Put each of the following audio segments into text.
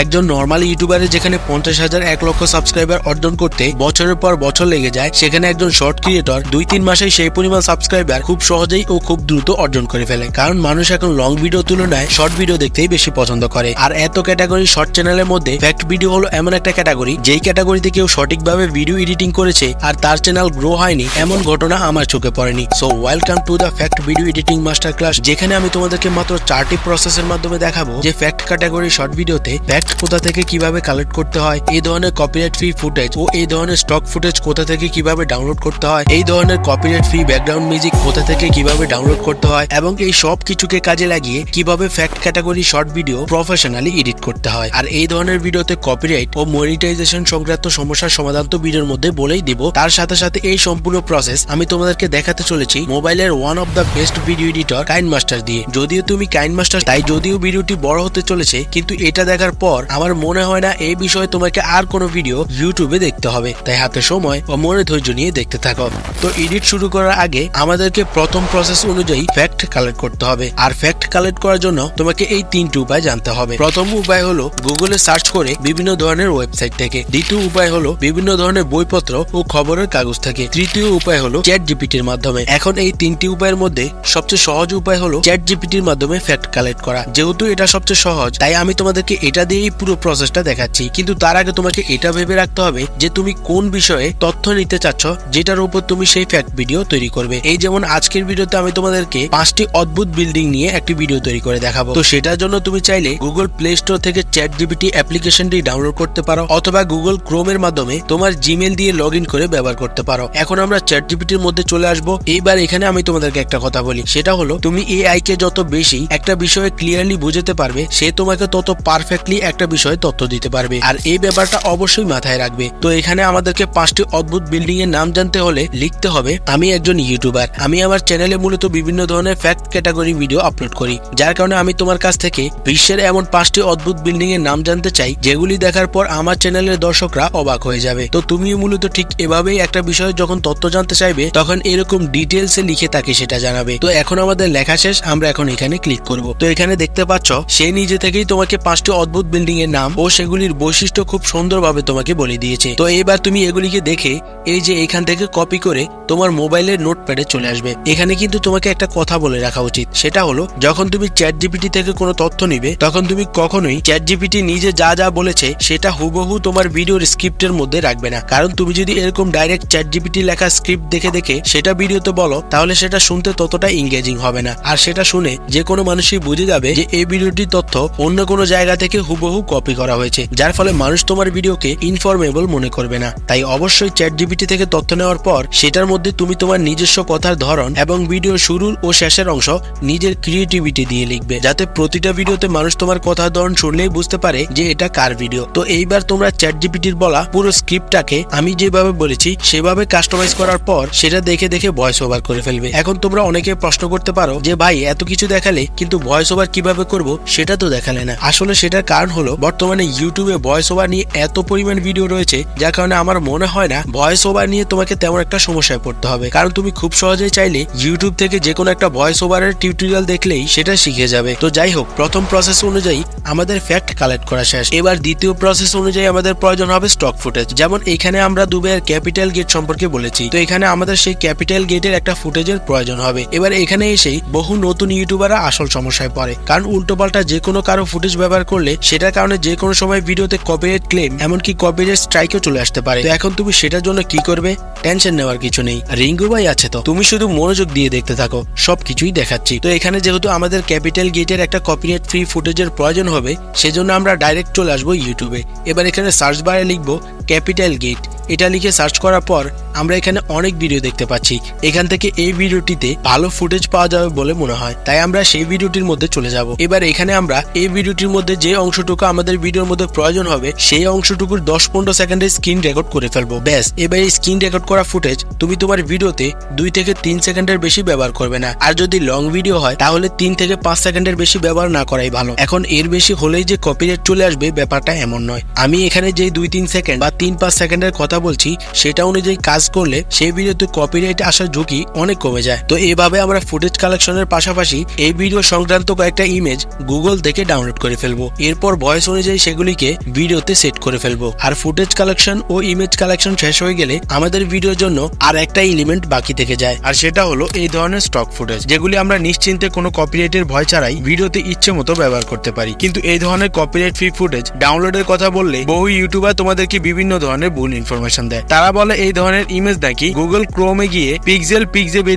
একজন নর্মাল ইউটিউবারের যেখানে 50,000 1 লক্ষ সাবস্ক্রাইবার অর্জন করতে বছরের পর বছর লেগে যায়, সেখানে একজন শর্ট ক্রিয়েটর 2-3 মাসেই সেই পরিমাণ সাবস্ক্রাইবার খুব সহজেই ও খুব দ্রুত অর্জন করে ফেলে। কারণ মানুষ এখন লং ভিডিও তুলনায় শর্ট ভিডিও দেখতেই বেশি পছন্দ করে। আর এত ক্যাটাগরি শর্ট চ্যানেলের মধ্যে ফ্যাক্ট ভিডিও হলো এমন একটা ক্যাটাগরি, যেই ক্যাটাগরিতে কেউ সঠিকভাবে ভিডিও এডিটিং করেছে আর তার চ্যানেল গ্রো হয়নি, এমন ঘটনা আমার চোখে পড়েনি। So welcome to the fact video editing master class, যেখানে আমি তোমাদেরকে মাত্র 4টি প্রসেসের মাধ্যমে দেখাবো যে ফ্যাক্ট ক্যাটাগরি শর্ট ভিডিওতে ফ্যাক্ট কোথা থেকে কিভাবে কালেক্ট করতে হয়, এই ধরনের কপিরাইট ফ্রি ফুটেজ ও এই ধরনের স্টক ফুটেজ কোথা থেকে কিভাবে ডাউনলোড করতে হয়, এই ধরনের কপিরাইট ফ্রি ব্যাকগ্রাউন্ড মিউজিক কোথা থেকে কিভাবে ডাউনলোড করতে হয়, এবং এই সব কিছুকে কাজে লাগিয়ে কিভাবে fact category short video professionally edit করতে হয়। আর এই ধরনের ভিডিওতে কপিরাইট ও মনিটাইজেশন সংক্রান্ত সমস্যার সমাধান তো ভিডিওর মধ্যে বলেই দিব। তার সাথে সাথে এই সম্পূর্ণ প্রসেস আমি তোমাদেরকে দেখাতে চলেছি মোবাইলের one of the best video editor KineMaster দিয়ে। যদিও তুমি কাইনমাস্টার তাই যদিও ভিডিওটি বড় হতে চলেছে, কিন্তু এটা দেখার পর আমার মনে হয় না এই বিষয়ে তোমাকে আর কোনো ভিডিও ইউটিউবে দেখতে হবে। তাই হাতে সময় ও মনে ধৈর্য নিয়ে দেখতে থাকো। তো এডিট শুরু করার আগে আমাদেরকে প্রথম প্রসেস অনুযায়ী ফ্যাক্ট কালেক্ট করতে হবে। আর ফ্যাক্ট কালেক্ট করার জন্য তোমাকে এই 3টি উপায় জানতে হবে। প্রথম উপায় হলো গুগলে সার্চ করে বিভিন্ন ধরনের ওয়েবসাইট থেকে। দ্বিতীয় উপায় হলো বিভিন্ন ধরনের বইপত্র ও খবরের কাগজ থেকে। তৃতীয় উপায় হলো চ্যাট জিপিটির মাধ্যমে। এখন এই 3টি উপায়ের মধ্যে সবচেয়ে সহজ উপায় হলো চ্যাট জিপিটির মাধ্যমে ফ্যাক্ট কালেক্ট করা। যেহেতু এটা সবচেয়ে সহজ, তাই আমি তোমাদেরকে এটা দিয়েই পুরো প্রসেসটা দেখাচ্ছি। কিন্তু তার আগে তোমাকে এটা ভেবে রাখতে হবে যে তুমি কোন বিষয়ে তথ্য নিতে চাচ্ছ, যেটার উপর তুমি সেই ফ্যাক্ট ভিডিও তৈরি করবে। এই যেমন আজকের ভিডিওতে আমি তোমাদেরকে 5টি অদ্ভুত বিল্ডিং নিয়ে একটি ভিডিও তৈরি করে দেখাবো। তো সেটার জন্য তুমি চাইলে গুগল প্লে স্টোর থেকে চ্যাট জিপিটি অ্যাপ্লিকেশনটি ডাউনলোড করতে পারো, অথবা গুগল ক্রোমের মাধ্যমে তোমার জিমেল দিয়ে লগ ইন করে ব্যবহার করতে পারো। এখন আমরা চ্যাট জিপিটির মধ্যে চলে আসবো। এইবার এখানে আমি তোমাদেরকে একটা কথা বলি, সেটা হলো তুমি এআই কে যত বেশি একটা বিষয়ে ক্লিয়ারলি বুঝাতে পারবে, সে তোমাকে তত পারফেক্টলি একটা বিষয়ে তথ্য দিতে পারবে। আর এই ব্যাপারটা অবশ্যই মাথায় রাখবে। তো এখানে আমাদেরকে 5টি অদ্ভুত বিল্ডিং এর নাম জানতে হলে লিখতে হবে আমি একজন ইউটিউবার, আমি আমার চ্যানেলে মূলত বিভিন্ন ধরনের ফ্যাক্ট ক্যাটাগরি ভিডিও আপলোড করি, যার কারণে আমি তোমার কাছ থেকে বিশ্বের এমন 5টি অদ্ভুত বিল্ডিং এর নাম জানতে চাই যেগুলি দেখার পর আমার চ্যানেলের দর্শকরা অবাক হয়ে যাবে। তো তুমিও মূলত ঠিক এভাবেই একটা বিষয়ে যখন তথ্য জানতে চাইবে, তখন এরকম ডিটেলসে লিখে তাকে সেটা জানাবে। তো এখন আমাদের লেখা শেষ, আমরা এখন এখানে ক্লিক করব। তো এখানে দেখতে পাচ্ছ সে নিজে থেকেই তোমাকে 5টি অদ্ভুত বিল্ডিং এর নাম ও সেগুলির বৈশিষ্ট্য খুব সুন্দরভাবে তোমাকে বলে দিয়েছে। তো এবার তুমি এগুলিকে দেখে এই যে এখান থেকে কপি করে তোমার মোবাইলের নোটপ্যাডে চলে আসবে। এখানে কিন্তু তোমাকে একটা কথা বলে রাখা উচিত, সেটা হলো যখন তুমি চ্যাট জিপিটি থেকে কোনো তথ্য নিবে, তখন তুমি কখনোই চ্যাট জিপিটি নিজে যা যা বলেছে সেটা হুবহু তোমার ভিডিওর স্ক্রিপ্টের মধ্যে রাখবে না। কারণ তুমি যদি এরকম ডাইরেক্ট চ্যাট জিপিটি লেখা স্ক্রিপ্ট দেখে দেখে সেটা ভিডিওতে বলো, তাহলে সেটা শুনতে ততটা এঙ্গেজিং হবে না। আর সেটা শুনে যে কোনো মানুষই বুঝে যাবে যে এই ভিডিওটির তথ্য অন্য কোনো জায়গা থেকে হুবহু কপি করা হয়েছে, যার ফলে মানুষ তোমার ভিডিওকে ইনফরমেবল মনে করবে না। তাই অবশ্যই চ্যাট জিপিটি থেকে তথ্য নেওয়ার পর সেটার মধ্যে তুমি তোমার নিজস্ব কথার ধরন এবং ভিডিওর শুরুর ও শেষের অংশ নিজের ক্রিয়েটিভিটি দিয়ে লিখবে, যাতে প্রতিটা ভিডিওতে মানুষ তোমার কথার ধরন শুনলেই বুঝতে পারে যে এটা কার ভিডিও। তো এইবার তোমরা চ্যাট জিপিটির বলা পুরো স্ক্রিপ্টটাকে আমি যেভাবে বলেছি সেভাবে কাস্টমাইজ করার পর সেটা দেখে দেখে ভয়েস ওভার করে ফেলবে। এখন তোমরা অনেকে প্রশ্ন করতে পারো যে ভাই এত কিছু দেখালে কিন্তু ভয়েস ওভার কিভাবে করব, সেটা তো দেখালে না। আসলে সেটার কারণ হলো বর্তমানে ইউটিউবে ভয়েস ওভার নিয়ে এত পরিমাণ ভিডিও রয়েছে, যার কারণে আমার মনে হয় না ভয়েস ওভার নিয়ে তোমাকে তেমন একটা সমস্যায় পড়তে হবে। কারণ তুমি খুব সহজেই চাইলে ইউটিউব থেকে যে কোনো একটা ভয়েস ওভারের টিউটোরিয়াল দেখলেই সেটা শিখে যাবে। তো যাই হোক, প্রথম প্রসেস অনুযায়ী আমাদের ফ্যাক্ট কালেক্ট করা শেষ। এবার দ্বিতীয় প্রসেস অনুযায়ী আমাদের প্রয়োজন হবে স্টক ফুটেজ। যেমন এখানে আমরা দুবাইয়ের ক্যাপিটাল গেট সম্পর্কে বলেছি, তো এখানে আমাদের সেই ক্যাপিটাল গেটের একটা ফুটেজের প্রয়োজন হবে। এবার এখানে এসেই বহু নতুন ইউটিউবাররা আসল সমস্যায় পড়ে, কারণ উল্টোপাল্টা যে কোনো কারো ফুটেজ ব্যবহার করলে সেটার কারণে যে কোনো সময় ভিডিওতে কপিরাইট ক্লেম এমনকি কপিরাইট স্ট্রাইকও চলে আসতে পারে। তো এখন তুমি সেটার জন্য কি করবে? টেনশন নেওয়ার কিছু নেই, রিঙ্গু ভাই আছে তো, তুমি শুধু মনোযোগ দিয়ে দেখতে থাকো, সবকিছুই দেখাচ্ছি। তো এখানে যেহেতু আমাদের ক্যাপিটাল গেটের একটা কপিরাইট ফ্রি ফুটেজের প্রয়োজন হবে, সেজন্য আমরা ডাইরেক্ট চলে আসবো ইউটিউবে। এবার এখানে সার্চ বারে লিখবো ক্যাপিটাল গেট, এটা লিখে সার্চ করার পর আমরা এখানে অনেক ভিডিও দেখতে পাচ্ছি। এখান থেকে এই ভিডিওটিতে ভালো ফুটেজ পাওয়া যাবে বলে মনে হয়, তাই আমরা সেই ভিডিওটির মধ্যে চলে যাব। এবার এখানে আমরা এই ভিডিওটির মধ্যে যে অংশটুকু আমাদের ভিডিওর মধ্যে প্রয়োজন হবে সেই অংশটুকুর 10-15 সেকেন্ডের স্ক্রিন রেকর্ড করে ফেলবো, ব্যাস। এবার এই স্ক্রিন রেকর্ড করা ফুটেজ তুমি তোমার ভিডিওতে 2 থেকে 3 সেকেন্ডের বেশি ব্যবহার করবে না। আর যদি লং ভিডিও হয় তাহলে 3 থেকে 5 সেকেন্ডের বেশি ব্যবহার না করাই ভালো। এখন এর বেশি হলেই যে কপিরাইট চলে আসবে ব্যাপারটা এমন নয়। আমি এখানে যে 2-3 সেকেন্ড বা 3-5 সেকেন্ডের কথা কথা বলছি সেটা অনুযায়ী কাজ করলে সেই ভিডিওতে কপিরাইট আসার ঝুঁকি অনেক কমে যায়। তো এইভাবে আমরা ফুটেজ কালেকশনের পাশাপাশি এই ভিডিও সংক্রান্ত কয়েকটা ইমেজ গুগল থেকে ডাউনলোড করে ফেলবো। এরপর ভয়েস অনুযায়ী সেগুলিকে ভিডিওতে সেট করে ফেলবো। আর ফুটেজ কালেকশন ও ইমেজ কালেকশন শেষ হয়ে গেলে আমাদের ভিডিওর জন্য আর একটা এলিমেন্ট বাকি থেকে যায়, আর সেটা হলো এই ধরনের স্টক ফুটেজ, যেগুলি আমরা নিশ্চিন্তে কোনো কপিরাইটের ভয় ছাড়াই ভিডিওতে ইচ্ছে মতো ব্যবহার করতে পারি। কিন্তু এই ধরনের কপিরাইট ফ্রি ফুটেজ ডাউনলোডের কথা বললে বহু ইউটিউবার তোমাদেরকে বিভিন্ন ধরনের ভুল ইনফরমেশন দেয়। তারা বলে এই ধরনের ইমেজ নাকি গুগল ক্রোমে গিয়ে পিক্সেল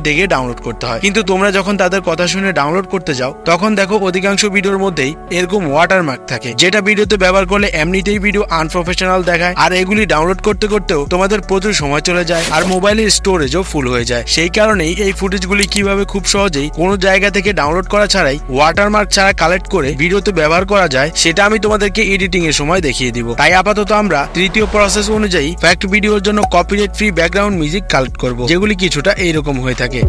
দেখে ডাউনলোড করতে হয়, কিন্তু তোমরা যখন তাদের কথা শুনে ডাউনলোড করতে যাও তখন দেখো অধিকাংশ ভিডিওর মধ্যেই এরকম ওয়াটারমার্ক থাকে, যেটা ভিডিওতে ব্যবহার করলে এমনিতেই ভিডিও আনপ্রফেশনাল দেখায়। আর এগুলি ডাউনলোড করতে করতেও তোমাদের প্রচুর সময় চলে যায় আর মোবাইলের স্টোরেজও ফুল হয়ে যায়। সেই কারণেই এই ফুটেজগুলি কিভাবে খুব সহজেই কোনো জায়গা থেকে ডাউনলোড করা ছাড়াই ওয়াটারমার্ক ছাড়া কালেক্ট করে ভিডিওতে ব্যবহার করা যায় সেটা আমি তোমাদেরকে এডিটিং এর সময় দেখিয়ে দিব। তাই আপাতত আমরা তৃতীয় প্রসেস অনুযায়ী ফ্যাক্ট ভিডিওর জন্য copyright free background music collect করব, যেগুলি কিছুটা এইরকম হয়ে থাকে।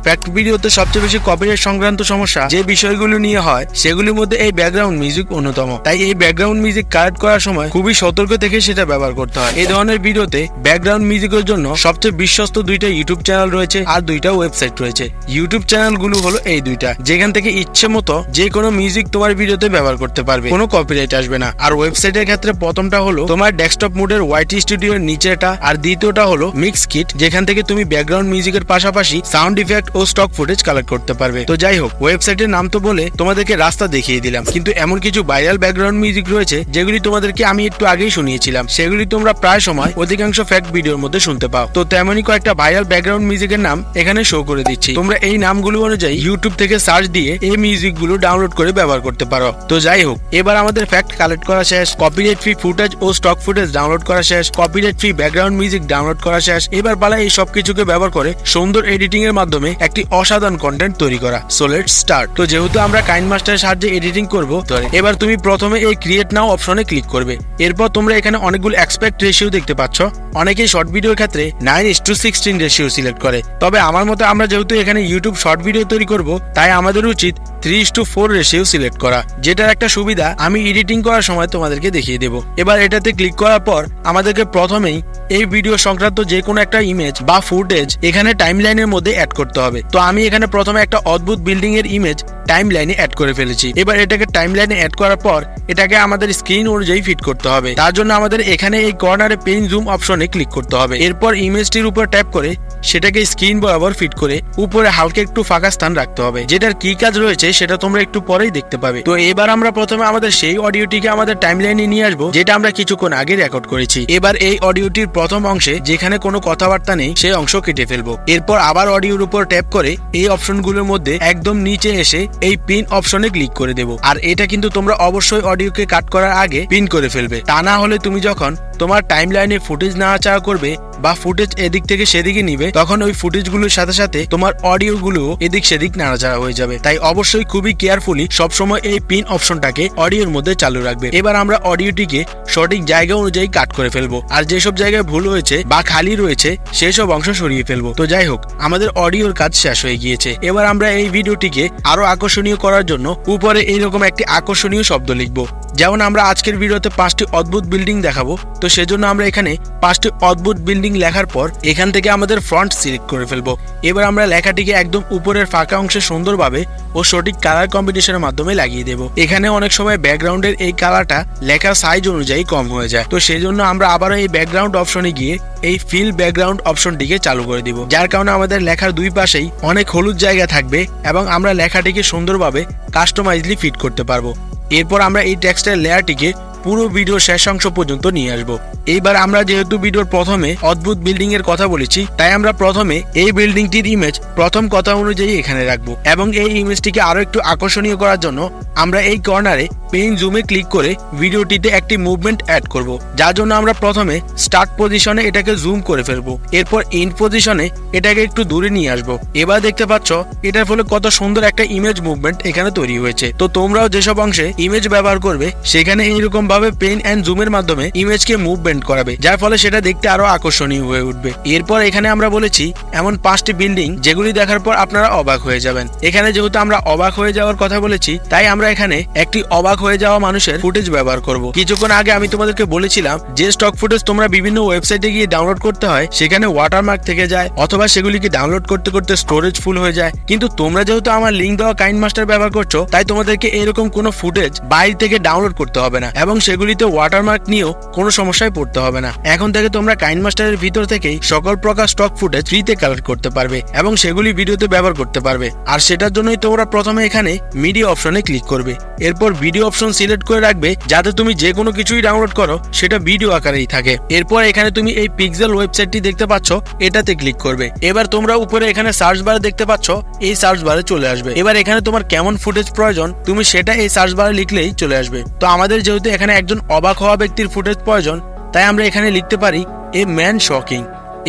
ফ্যাক্ট ভিডিওতে সবচেয়ে বেশি কপিরাইট সংক্রান্ত সমস্যা যে বিষয়গুলো নিয়ে হয় সেগুলির মধ্যে এই ব্যাকগ্রাউন্ড মিউজিক অন্যতম। তাই এই ব্যাকগ্রাউন্ড মিউজিক কালেক্ট করার সময় খুবই সতর্ক থেকে সেটা ব্যবহার করতে হয়। এই ধরনের ভিডিওতে ব্যাকগ্রাউন্ড মিউজিকের জন্য সবচেয়ে বিশ্বস্ত দুইটা ইউটিউব চ্যানেল রয়েছে আর দুইটা ওয়েবসাইট রয়েছে। ইউটিউব চ্যানেলগুলো হলো এই দুইটা, যেখান থেকে ইচ্ছে মতো যে কোনো মিউজিক তোমার ভিডিওতে ব্যবহার করতে পারবে, কোনো কপিরাইট আসবে না। আর ওয়েবসাইটের ক্ষেত্রে প্রথমটা হলো তোমার ডেস্কটপ মোডের ওয়াইটি স্টুডিওর নিচেটা, আর দ্বিতীয়টা হলো মিক্স কিট, যেখান থেকে তুমি ব্যাকগ্রাউন্ড মিউজিকের পাশাপাশি সাউন্ড ইফেক্ট ও স্টক ফুটেজ কালেক্ট করতে পারবে। তো যাই হোক, ওয়েবসাইটের নাম তো বলে তোমাদেরকে রাস্তা দেখিয়ে দিলাম, কিন্তু এমন কিছু ভাইরাল ব্যাকগ্রাউন্ড মিউজিক রয়েছে যেগুলি তোমাদেরকে আমি একটু আগেই শুনিয়েছিলাম, সেগুলি তোমরা প্রায় সময় অধিকাংশ ফ্যাক্ট ভিডিওর মধ্যে শুনতে পাও। তো তেমনই কয়েকটা ভাইরাল ব্যাকগ্রাউন্ড মিউজিকের নাম এখানে শো করে দিচ্ছি, তোমরা এই নামগুলো অনুযায়ী ইউটিউব থেকে সার্চ দিয়ে এই মিউজিক গুলো ডাউনলোড করে ব্যবহার করতে পারো। তো যাই হোক, এবার আমাদের ফ্যাক্ট কালেক্ট করা শেষ, কপিরাইট ফ্রি ফুটেজ ও স্টক ফুটেজ ডাউনলোড করা শেষ, copyright free background music download করা শেষ। এবার পালা এই সবকিছুকে ব্যবহার করে সুন্দর এডিটিং এর মাধ্যমে একটি অসাধারণ কন্টেন্ট তৈরি করা। So let's start. তো যেহেতু আমরা কাইনমাস্টারের সাহায্যে এডিটিং করব, এবার তুমি প্রথমে এই ক্রিয়েট নাও অপশনে ক্লিক করবে। এরপর তোমরা এখানে অনেকগুলো এক্সপেক্ট রেশিও দেখতে পাচ্ছ। অনেকেই শর্ট ভিডিওর ক্ষেত্রে 9:16 রেশিও সিলেক্ট করে, তবে আমার মতে আমরা যেহেতু এখানে ইউটিউব শর্ট ভিডিও তৈরি করব, তাই আমাদের উচিত 3:4 রেশিও সিলেক্ট করা, যেটার একটা সুবিধা আমি এডিটিং করার সময় তোমাদেরকে দেখিয়ে দেব। এবার এটাতে ক্লিক করার পর আমাদেরকে প্রথমেই এই ভিডিও সংক্রান্ত যে কোনো একটা ইমেজ বা ফুটেজ এখানে টাইমলাইনের মধ্যে অ্যাড করতে হবে। তো আমি এখানে প্রথমে একটা অদ্ভুত বিল্ডিং এর ইমেজ টাইমলাইনে অ্যাড করে ফেলেছি। এবার এটাকে টাইমলাইনে অ্যাড করার পর এটাকে আমাদের স্ক্রিন অনুযায়ী ফিট করতে হবে। তার জন্য আমাদের এখানে এই কর্নারে পেন জুম অপশনে ক্লিক করতে হবে। এরপর ইমেজটির উপর ট্যাপ করে সেটাকে স্ক্রিন বরাবর ফিট করে উপরে হালকা একটু ফাঁকা স্থান রাখতে হবে। যেটার কি কাজ রয়েছে সেটা তোমরা একটু পরেই দেখতে পাবে। তো এবার আমরা প্রথমে আমাদের সেই অডিওটিকে আমাদের টাইমলাইনে নিয়ে আসবো, যেটা আমরা কিছুক্ষণ আগে রেকর্ড করেছি। এবার এই অডিওটির প্রথম অংশে যেখানে কোনো কথাবার্তা নেই সেই অংশ কেটে ফেলবো। এরপর আবার অডিওর উপর ট্যাপ করে এই অপশনগুলোর মধ্যে একদম নিচে এসে এই পিন অপশনে ক্লিক করে দেবো। আর এটা কিন্তু তোমরা অবশ্যই অডিওকে কাট করার আগে পিন করে ফেলবে, তা না হলে তুমি যখন তোমার টাইমলাইনে ফুটেজ নাড়াচাড়া করবে বা ফুটেজ এদিক থেকে সেদিকে নিবে, তখন ওই ফুটেজগুলোর সাথে সাথে তোমার অডিওগুলো এদিক সেদিক নাড়াচাড়া হয়ে যাবে। তাই অবশ্যই খুবই কেয়ারফুলি সবসময় এই পিন অপশনটাকে অডিওর মধ্যে চালু রাখবে। এবার আমরা অডিওটিকে সঠিক জায়গা অনুযায়ী কাট করে ফেলবো, আর যেসব জায়গায় ভুল হয়েছে বা খালি রয়েছে সেই সব অংশ সরিয়ে ফেলবো। তো যাই হোক, আমাদের অডিওর কাজ শেষ হয়ে গিয়েছে। এবার আমরা এই ভিডিওটিকে আরো আকর্ষণীয় করার জন্য উপরে এইরকম একটি আকর্ষণীয় শব্দ লিখবো। যেমন আমরা আজকের ভিডিওতে 5টি অদ্ভুত বিল্ডিং দেখাবো, তো সেজন্য আমরা এখানে 5টি অদ্ভুত বিল্ডিং লেখার পর এখান থেকে আমাদের ফন্ট সিলেক্ট করে ফেলবো। এবার আমরা লেখাটিকে একদম উপরের ফাঁকা অংশে সুন্দরভাবে ও সঠিক কালার কম্বিনেশনের মাধ্যমে লাগিয়ে দেব। এখানে অনেক সময় ব্যাকগ্রাউন্ডের এই কালারটা লেখার সাইজ অনুযায়ী কম হয়ে যায়, তো সেজন্য আমরা আবারও এই ব্যাকগ্রাউন্ড অপশনে গিয়ে এই ফিল ব্যাকগ্রাউন্ড অপশনটিকে চালু করে দিব, যার কারণে আমাদের লেখার দুই পাশেই অনেক হলুদ জায়গা থাকবে এবং আমরা লেখাটিকে সুন্দরভাবে কাস্টমাইজলি ফিট করতে পারবো। এরপর আমরা এই টেক্সটের লেয়ারটিকে পুরো ভিডিও শেষ অংশ পর্যন্ত নিয়ে আসবো। এইবার আমরা যেহেতু ভিডিওর প্রথমে অদ্ভুত বিল্ডিং এর কথা বলেছি, তাই আমরা প্রথমে এই বিল্ডিংটির ইমেজ প্রথম কথা অনুযায়ী এখানে রাখবো এবং এই ইমেজটিকে আরো একটু আকর্ষণীয় করার জন্য আমরা এই কর্নারে পেন জুমে ক্লিক করে ভিডিওটিতে একটি মুভমেন্ট অ্যাড করব, যার জন্য আমরা প্রথমে স্টার্ট পজিশনে এটাকে জুম করে ফেলবো। এরপর এন্ড পজিশনে এটাকে একটু দূরে নিয়ে আসবো। এবার দেখতে পাচ্ছ এটার ফলে কত সুন্দর একটা ইমেজ মুভমেন্ট এখানে তৈরি হয়েছে। তো তোমরাও যেসব অংশে ইমেজ ব্যবহার করবে সেখানে এইরকম ভাবে পেন এন্ড জুমের মাধ্যমে ইমেজকে মুভমেন্ট করাবে, যার ফলে সেটা দেখতে আরো আকর্ষণীয় হয়ে উঠবে। এরপর এখানে আমরা বলেছি এমন 5টি বিল্ডিং যেগুলি দেখার পর আপনারা অবাক হয়ে যাবেন। এখানে যেহেতু আমরা অবাক হয়ে যাওয়ার কথা বলেছি, তাই আমরা এখানে একটি অবাক হয়ে যাওয়া মানুষের ফুটেজ ব্যবহার করব। কিছুক্ষণ আগে আমি তোমাদেরকে বলেছিলাম যে স্টক ফুটেজ তোমরা বিভিন্ন ওয়েবসাইটে গিয়ে ডাউনলোড করতে হয়, সেখানে ওয়াটারমার্ক থেকে যায় অথবা সেগুলিকে ডাউনলোড করতে করতে স্টোরেজ ফুল হয়ে যায়। কিন্তু তোমরা যেহেতু আমার লিঙ্ক দেওয়া কাইনমাস্টার ব্যবহার করছো, তাই তোমাদেরকে এরকম কোনো ফুটেজ বাইরে থেকে ডাউনলোড করতে হবে না এবং সেগুলিতে ওয়াটারমার্ক নিয়েও কোনো সমস্যায় পড়তে হবে না। এখন থেকে তোমরা কাইনমাস্টারের ভিতর থেকেই সকল প্রকার স্টক ফুটেজ ফ্রিতে কালেক্ট করতে পারবে এবং সেগুলি ভিডিওতে ব্যবহার করতে পারবে। আর সেটার জন্যই তোমরা প্রথমে এখানে মিডিয়া অপশনে ক্লিক করবে, এরপর ভিডিও অপশন সিলেক্ট করে রাখবে যাতে তুমি যে কোনো কিছুই ডাউনলোড করো সেটা ভিডিও আকারেই থাকে। এরপর এখানে তুমি এই পিক্সেল ওয়েবসাইটটি দেখতে পাচ্ছ, এটাতে ক্লিক করবে। এবার তোমরা উপরে এখানে সার্চ বারে দেখতে পাচ্ছ, এই সার্চ বারে চলে আসবে। এবার এখানে তোমার কেমন ফুটেজ প্রয়োজন তুমি সেটা এই সার্চ বারে লিখলেই চলে আসবে। তো আমাদের যেহেতু এখানে একজন অবাক হওয়া ব্যক্তির ফুটেজ প্রয়োজন, তাই আমরা এখানে লিখতে পারি এ ম্যান শকিং।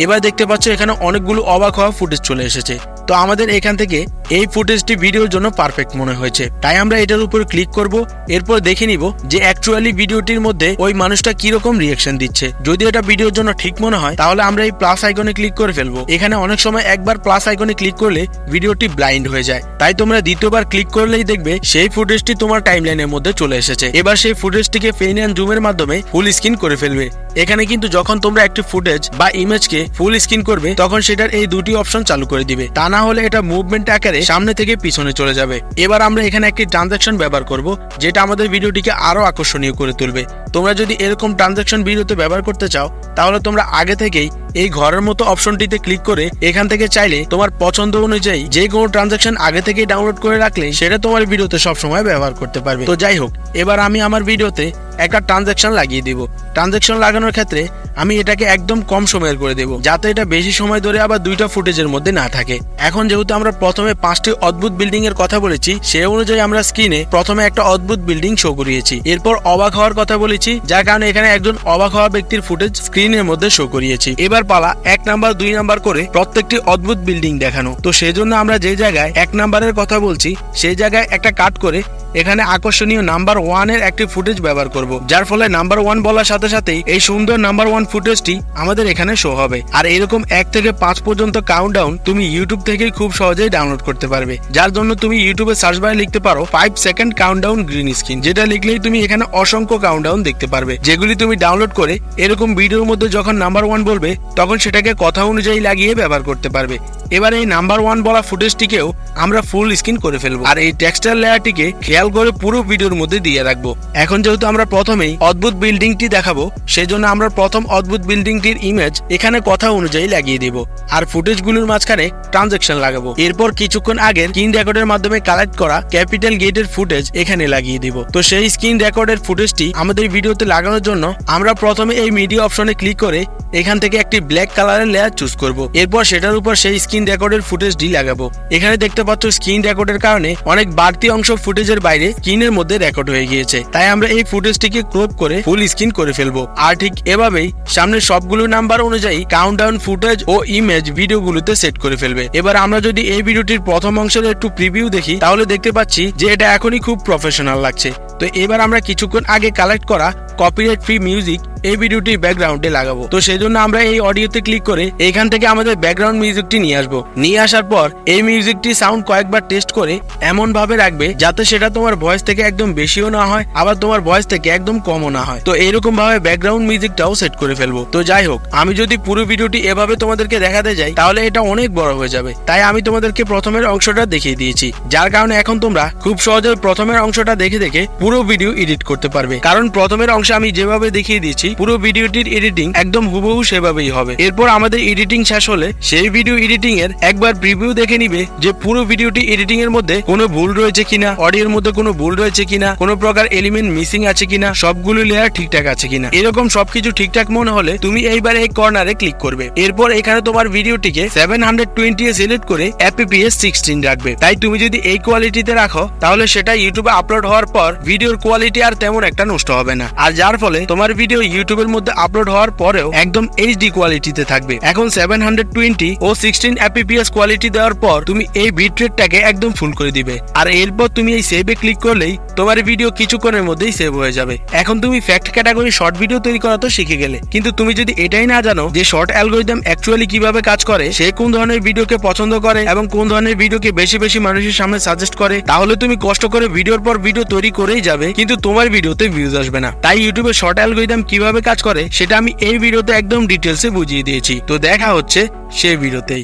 এবার দেখতে পাচ্ছ এখানে অনেকগুলো অবাক হওয়া ফুটেজ চলে এসেছে। তো আমাদের এখান থেকে এই ফুটেজটি ভিডিওর জন্য পারফেক্ট মনে হয়েছে, তাই আমরা এটার উপর ক্লিক করব। এরপর দেখে নিব যে অ্যাকচুয়ালি ভিডিওটির মধ্যে ওই মানুষটা কিরকম রিয়াকশন দিচ্ছে। যদি এটা ভিডিওর জন্য ঠিক মনে হয় তাহলে আমরা এই প্লাস আইকনে ক্লিক করে ফেলবো। এখানে অনেক সময় একবার প্লাস আইকনে ক্লিক করলে ভিডিওটি ব্লাইন্ড হয়ে যায়, তাই তোমরা দ্বিতীয়বার ক্লিক করলেই দেখবে সেই ফুটেজটি তোমার টাইমলাইনের মধ্যে চলে এসেছে। এবার সেই ফুটেজটিকে পেন এন্ড জুমের মাধ্যমে ফুল স্ক্রিন করে ফেলবে। এখানে কিন্তু যখন তোমরা একটি ফুটেজ বা ইমেজকে ফুল স্ক্রিন করবে তখন সেটার এই দুটি অপশন চালু করে দিবে, তা না হলে এটা মুভমেন্ট আকারে সামনে থেকে পিছনে চলে যাবে। এবার আমরা এখানে একটি ট্রানজাকশন ব্যবহার করব, যেটা আমাদের ভিডিওটিকে আরো আকর্ষণীয় করে তুলবে। তোমরা যদি এরকম ট্রানজাকশন ভিডিওতে ব্যবহার করতে চাও তাহলে তোমরা আগে থেকেই এই ঘরের মতো অপশনটিতে ক্লিক করে এখান থেকে চাইলে তোমার পছন্দ অনুযায়ী যে কোনো ট্রানজাকশন আগে থেকে ডাউনলোড করে রাখলে সেটা তোমার ভিডিওতে সবসময় ব্যবহার করতে পারবে। তো যাই হোক, এবার আমি আমার ভিডিওতে একটা ট্রানজাকশন লাগিয়ে দিব। ট্রানজাকশন লাগানোর ক্ষেত্রে আমি এটাকে একদম কম সময়ের করে দেব, যাতে এটা বেশি সময় ধরে আবার দুইটা ফুটেজের মধ্যে না থাকে। এখন যেহেতু আমরা প্রথমে 5টি অদ্ভুত বিল্ডিং এর কথা বলেছি, সেই অনুযায়ী আমরা স্ক্রিনে প্রথমে একটা অদ্ভুত বিল্ডিং শো করিয়েছি। এরপর অবাক হওয়ার কথা বলেছি, যার কারণে এখানে একজন অবাক হওয়া ব্যক্তির ফুটেজ স্ক্রিনের মধ্যে শো করিয়েছি। এবার পালা 1 নাম্বার 2 নাম্বার করে প্রত্যেকটি অদ্ভুত বিল্ডিং দেখানো। তো সেই জন্য আমরা যে জায়গায় 1 নাম্বারের কথা বলছি সেই জায়গায় একটা কাট করে এখানে আকর্ষণীয় নাম্বার 1 এর একটি ফুটেজ ব্যবহার করব, যার ফলে নাম্বার 1 বলার সাথে সাথেই এই সুন্দর নাম্বার 1 ফুটেজটি আমাদের এখানে শো হবে। আর এরকম 1 থেকে 5 পর্যন্ত কাউন্টডাউন তুমি ইউটিউব থেকেই খুব সহজেই ডাউনলোড করতে পারবে, যার জন্য তুমি ইউটিউবে সার্চ বারে লিখতে পারো 5 সেকেন্ড কাউন্টডাউন গ্রিন স্ক্রিন, যেটা লিখলেই তুমি এখানে অসংখ্য কাউন্টডাউন দেখতে পারবে, যেগুলি তুমি ডাউনলোড করে এরকম ভিডিওর মধ্যে যখন নাম্বার 1 বলবে তখন সেটাকে কথা অনুযায়ী লাগিয়ে ব্যবহার করতে পারবে। এবার এই নাম্বার 1 বলা ফুটেজটিকেও আমরা ফুল স্ক্রিন করে ফেলবো আর এই টেক্সচার লেয়ারটিকে খেয়াল করে পুরো ভিডিওর মধ্যে দিয়ে রাখবো। এখন যেহেতু আমরা প্রথমেই অদ্ভুত বিল্ডিংটি দেখাবো, সেজন্য আমরা প্রথম অদ্ভুত বিল্ডিংটির ইমেজ এখানে কথা অনুযায়ী লাগিয়ে দেব আর ফুটেজগুলোর মাঝখানে ট্রানজাকশন লাগাবো। এরপর কিছুক্ষণ আগের স্ক্রিন রেকর্ডের মাধ্যমে কালেক্ট করা ক্যাপিটাল গেটের ফুটেজ এখানে লাগিয়ে দেব। তো সেই স্ক্রিন রেকর্ডের ফুটেজটি আমাদের ভিডিওতে লাগানোর জন্য আমরা প্রথমে এই মিডিয়া অপশনে ক্লিক করে এখান থেকে একটি ব্ল্যাক কালারের লেয়ার চুজ করব। এরপর সেটার উপর সেই স্ক্রিন রেকর্ডের ফুটেজটি লাগাবো। এখানে দেখতে পাচ্ছ স্ক্রিন রেকর্ডের কারণে অনেক বাড়তি অংশ ফুটেজের বাইরে স্ক্রিনের মধ্যে রেকর্ড হয়ে গিয়েছে, তাই আমরা এই ফুটেজটিকে ক্রপ করে ফুল স্ক্রিন করে ফেলবো। আর ঠিক এভাবেই সামনে সবগুলো নাম্বার অনুযায়ী কাউন্টডাউন ফুটেজ ও ইমেজ ভিডিওগুলোতে সেট করে ফেলবে। এবার আমরা যদি এই ভিডিওটির প্রথম অংশের একটু প্রিভিউ দেখি তাহলে দেখতে পাচ্ছি যে এটা এখনই খুব প্রফেশনাল লাগছে। তো এবার আমরা কিছুক্ষণ আগে কালেক্ট করা কপিরাইট ফ্রি মিউজিক এই ভিডিওটির ব্যাকগ্রাউন্ডে লাগাবো। তো সেই জন্য আমরা এই অডিওতে ক্লিক করে এখান থেকে আমাদের ব্যাকগ্রাউন্ড মিউজিকটি নিয়ে আসবো। নিয়ে আসার পর এই মিউজিকটি সাউন্ড কয়েকবার টেস্ট করে এমন ভাবে রাখবে যাতে সেটা তোমার ভয়েস থেকে একদম বেশিও না হয় আবার তোমার ভয়েস থেকে একদম কমও না হয়। তো এরকম ভাবে ব্যাকগ্রাউন্ড মিউজিকটাও সেট করে ফেলবো। তো যাই হোক, আমি যদি পুরো ভিডিওটি এভাবে তোমাদেরকে দেখাতে যাই তাহলে এটা অনেক বড় হয়ে যাবে, তাই আমি তোমাদেরকে প্রথমের অংশটা দেখিয়ে দিয়েছি, যার কারণে এখন তোমরা খুব সহজে প্রথমের অংশটা দেখে দেখে পুরো ভিডিও এডিট করতে পারবে। কারণ প্রথমের অংশে আমি যেভাবে দেখিয়ে দিয়েছি পুরো ভিডিওটির এডিটিং একদম হুবহু সেভাবেই হবে। এরপর আমাদের এডিটিং শেষ হলে সেই ভিডিও এডিটিং এর একবার প্রিভিউ দেখে নিবে যে পুরো ভিডিওটি এডিটিং এর মধ্যে কোনো ভুল রয়েছে কিনা, অডিওর মধ্যে কোনো ভুল রয়েছে কিনা, কোনো প্রকার এলিমেন্ট মিসিং আছে কিনা, সবগুলো লেয়ার ঠিকঠাক আছে কিনা। এরকম সবকিছু ঠিকঠাক মনে হলে তুমি এইবার এই কর্নারে ক্লিক করবে। এরপর এখানে তোমার ভিডিওটিকে 720 এ সিলেক্ট করে fps 16 রাখবে। তাই তুমি যদি এই কোয়ালিটিতে রাখো তাহলে সেটা ইউটিউবে আপলোড হওয়ার পর ভিডিওর কোয়ালিটি আর তেমন একটা নষ্ট হবে না, আর যার ফলে তোমার ভিডিও ইউটিউবের মধ্যে আপলোড হওয়ার পরেও একদম এইচডি কোয়ালিটিতে থাকবে। এখন 720 ও 16 fps কোয়ালিটি দেওয়ার পর তুমি এই বিট রেটটাকে একদম ফুল করে দিবে, আর এরপর তুমি এই সেভে ক্লিক করলেই তোমার ভিডিও কিছুক্ষণের মধ্যেই সেভ হয়ে যাবে। এখন তুমি ফ্যাক্ট ক্যাটাগরি শর্ট ভিডিও তৈরি করা তো শিখে গেলে, কিন্তু তুমি যদি এটাই না জানো যে শর্ট অ্যালগরিদম অ্যাকচুয়ালি কিভাবে কাজ করে, সে কোন ধরনের ভিডিওকে পছন্দ করে এবং কোন ধরনের ভিডিওকে বেশি বেশি মানুষের সামনে সাজেস্ট করে, তাহলে তুমি কষ্ট করে ভিডিওর পর ভিডিও তৈরি করেই যাবে, কিন্তু তোমার ভিডিওতে ভিউজ আসবে না। তাই ইউটিউবে শর্ট অ্যালগরিদম কিভাবে কাজ করে সেটা আমি এই ভিডিওতে একদম ডিটেলসে বুঝিয়ে দিয়েছি। তো দেখা হচ্ছে সেই ভিডিওতেই।